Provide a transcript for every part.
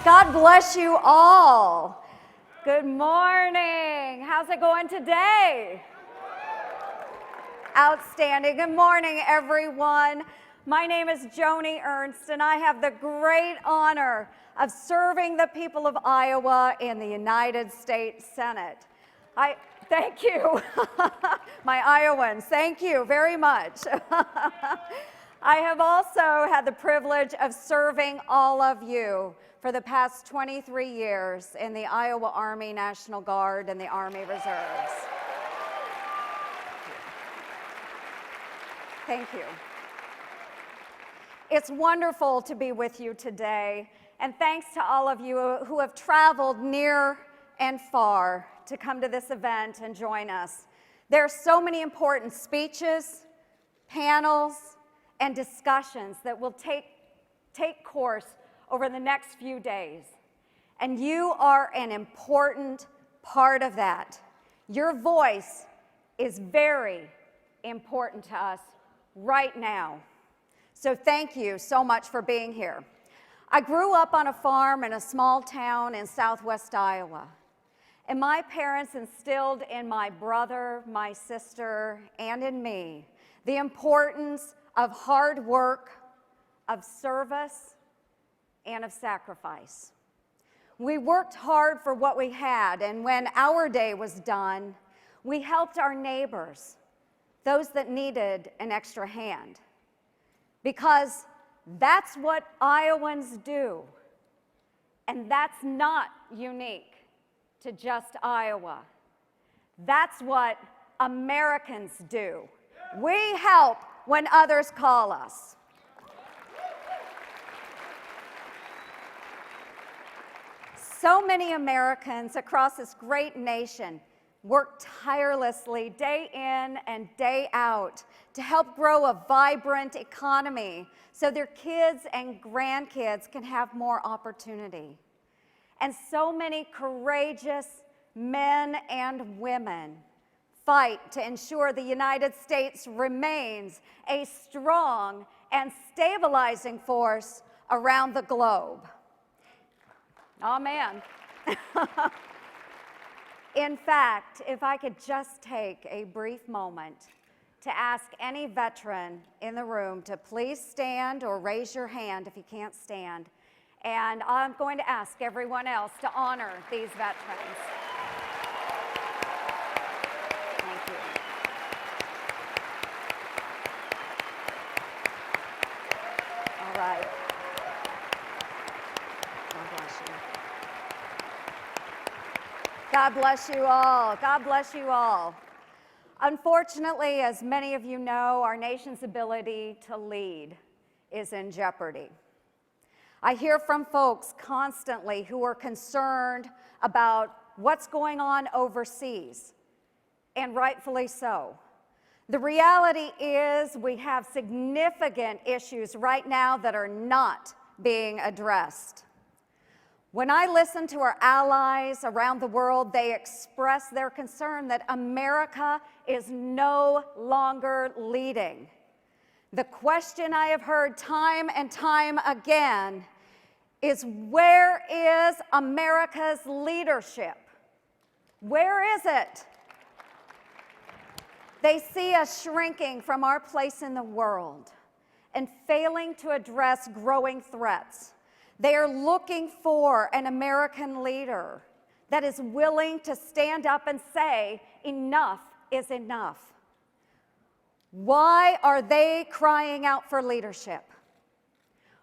God bless you all. Good morning. How's it going today? Outstanding. Good morning, everyone. My name is Joni Ernst, and I have the great honor of serving the people of Iowa in the United States Senate. Thank you. My Iowans, thank you very much. I have also had the privilege of serving all of you for the past 23 years in the Iowa Army National Guard and the Army Reserves. Thank you. It's wonderful to be with you today, and thanks to all of you who have traveled near and far to come to this event and join us. There are so many important speeches, panels, and discussions that will take course over the next few days. And you are an important part of that. Your voice is very important to us right now. So thank you so much for being here. I grew up on a farm in a small town in southwest Iowa. And my parents instilled in my brother, my sister, and in me the importance of hard work, of service, and of sacrifice. We worked hard for what we had, and when our day was done, we helped our neighbors, those that needed an extra hand. Because that's what Iowans do, and that's not unique to just Iowa. That's what Americans do. We help when others call us. So many Americans across this great nation work tirelessly day in and day out to help grow a vibrant economy so their kids and grandkids can have more opportunity. And so many courageous men and women fight to ensure the United States remains a strong and stabilizing force around the globe. Amen. In fact, if I could just take a brief moment to ask any veteran in the room to please stand or raise your hand if you can't stand. And I'm going to ask everyone else to honor these veterans. Thank you. All right. God bless you all. God bless you all. Unfortunately, as many of you know, our nation's ability to lead is in jeopardy. I hear from folks constantly who are concerned about what's going on overseas, and rightfully so. The reality is we have significant issues right now that are not being addressed. When I listen to our allies around the world, they express their concern that America is no longer leading. The question I have heard time and time again is, where is America's leadership? Where is it? They see us shrinking from our place in the world and failing to address growing threats. They are looking for an American leader that is willing to stand up and say, enough is enough. Why are they crying out for leadership?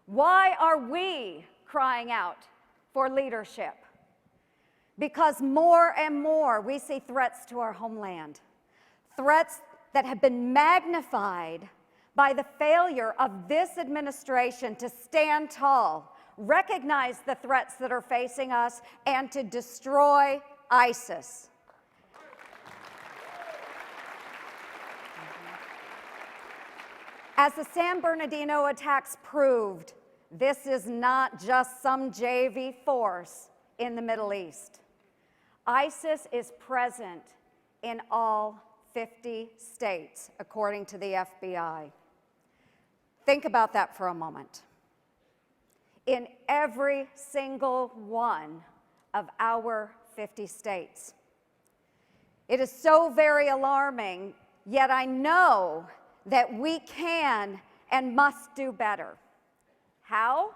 Why are we crying out for leadership? Because more and more we see threats to our homeland, threats that have been magnified by the failure of this administration to stand tall, recognize the threats that are facing us, and to destroy ISIS. As the San Bernardino attacks proved, this is not just some JV force in the Middle East. ISIS is present in all 50 states, according to the FBI. Think about that for a moment. in every single one of our 50 states. It is so very alarming, yet I know that we can and must do better. How?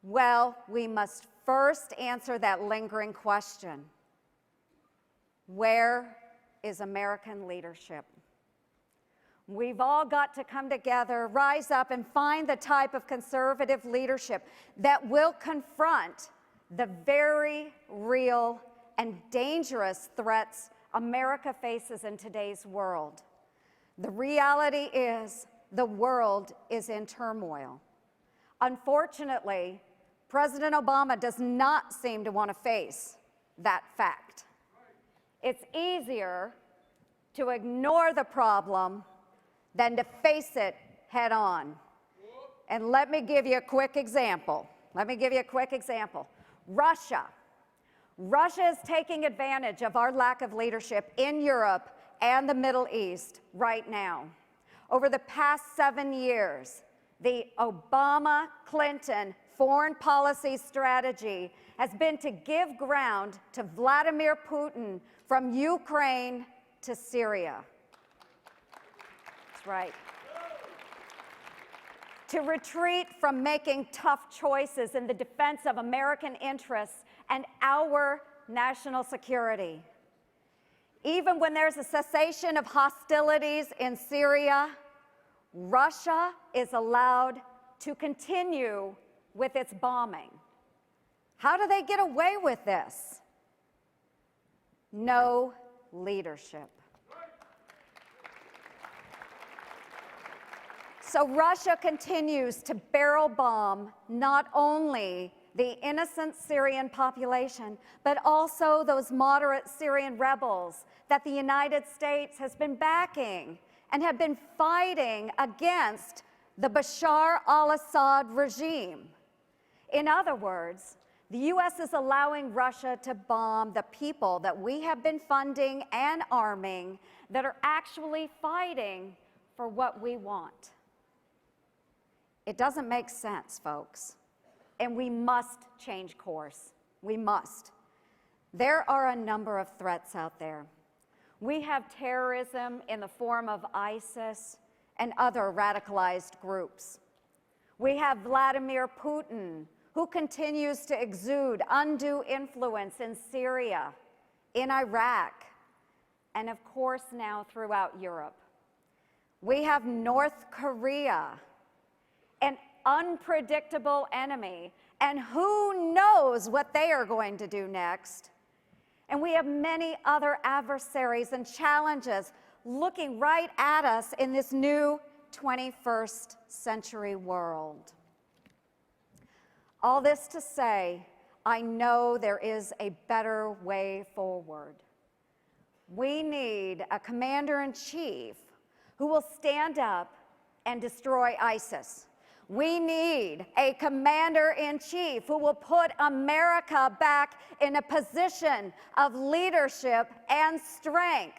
Well, we must first answer that lingering question. Where is American leadership? We've all got to come together, rise up, and find the type of conservative leadership that will confront the very real and dangerous threats America faces in today's world. The reality is the world is in turmoil. Unfortunately, President Obama does not seem to want to face that fact. It's easier to ignore the problem than to face it head on. And let me give you a quick example. Russia. Russia is taking advantage of our lack of leadership in Europe and the Middle East right now. Over the past 7 years, the Obama-Clinton foreign policy strategy has been to give ground to Vladimir Putin from Ukraine to Syria. That's right. To retreat from making tough choices in the defense of American interests and our national security. Even when there's a cessation of hostilities in Syria, Russia is allowed to continue with its bombing. How do they get away with this? No leadership. So Russia continues to barrel bomb not only the innocent Syrian population, but also those moderate Syrian rebels that the United States has been backing and have been fighting against the Bashar al-Assad regime. In other words, the U.S. is allowing Russia to bomb the people that we have been funding and arming that are actually fighting for what we want. It doesn't make sense, folks, and we must change course. We must. There are a number of threats out there. We have terrorism in the form of ISIS and other radicalized groups. We have Vladimir Putin, who continues to exude undue influence in Syria, in Iraq, and of course now throughout Europe. We have North Korea, an unpredictable enemy, and who knows what they are going to do next. And we have many other adversaries and challenges looking right at us in this new 21st century world. All this to say, I know there is a better way forward. We need a commander-in-chief who will stand up and destroy ISIS. We need a commander-in-chief who will put America back in a position of leadership and strength.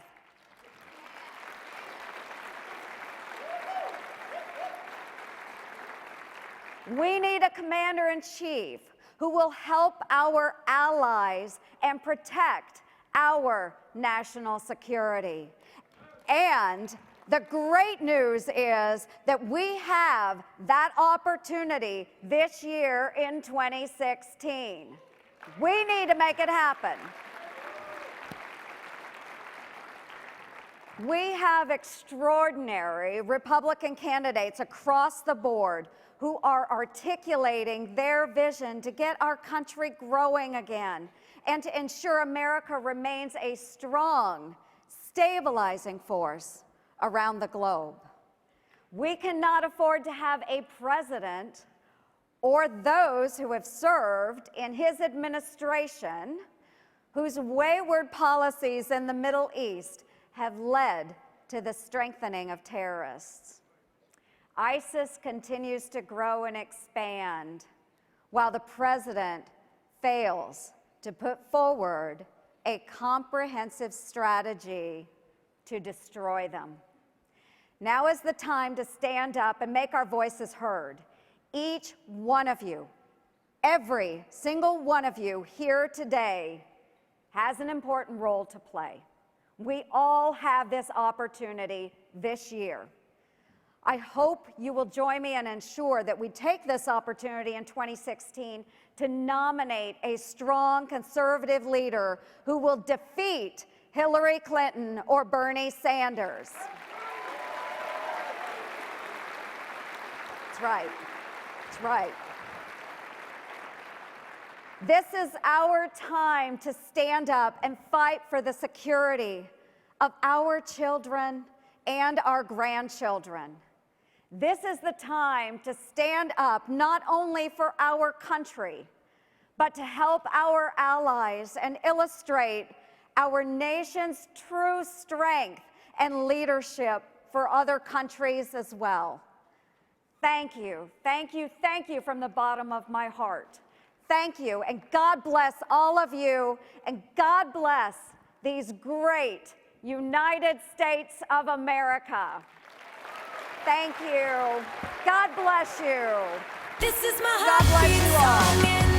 We need a commander-in-chief who will help our allies and protect our national security. And the great news is that we have that opportunity this year in 2016. We need to make it happen. We have extraordinary Republican candidates across the board who are articulating their vision to get our country growing again and to ensure America remains a strong, stabilizing force around the globe. We cannot afford to have a president or those who have served in his administration whose wayward policies in the Middle East have led to the strengthening of terrorists. ISIS continues to grow and expand while the president fails to put forward a comprehensive strategy to destroy them. Now is the time to stand up and make our voices heard. Each one of you Every single one of you here today has an important role to play. We all have this opportunity this year. I hope you will join me and ensure that we take this opportunity in 2016 to nominate a strong conservative leader who will defeat Hillary Clinton or Bernie Sanders. That's right. That's right. This is our time to stand up and fight for the security of our children and our grandchildren. This is the time to stand up not only for our country, but to help our allies and illustrate our nation's true strength and leadership for other countries as well. Thank you, thank you, thank you from the bottom of my heart. Thank you, and God bless all of you, and God bless these great United States of America. Thank you. God bless you. This is my God bless you all. heartbeat song.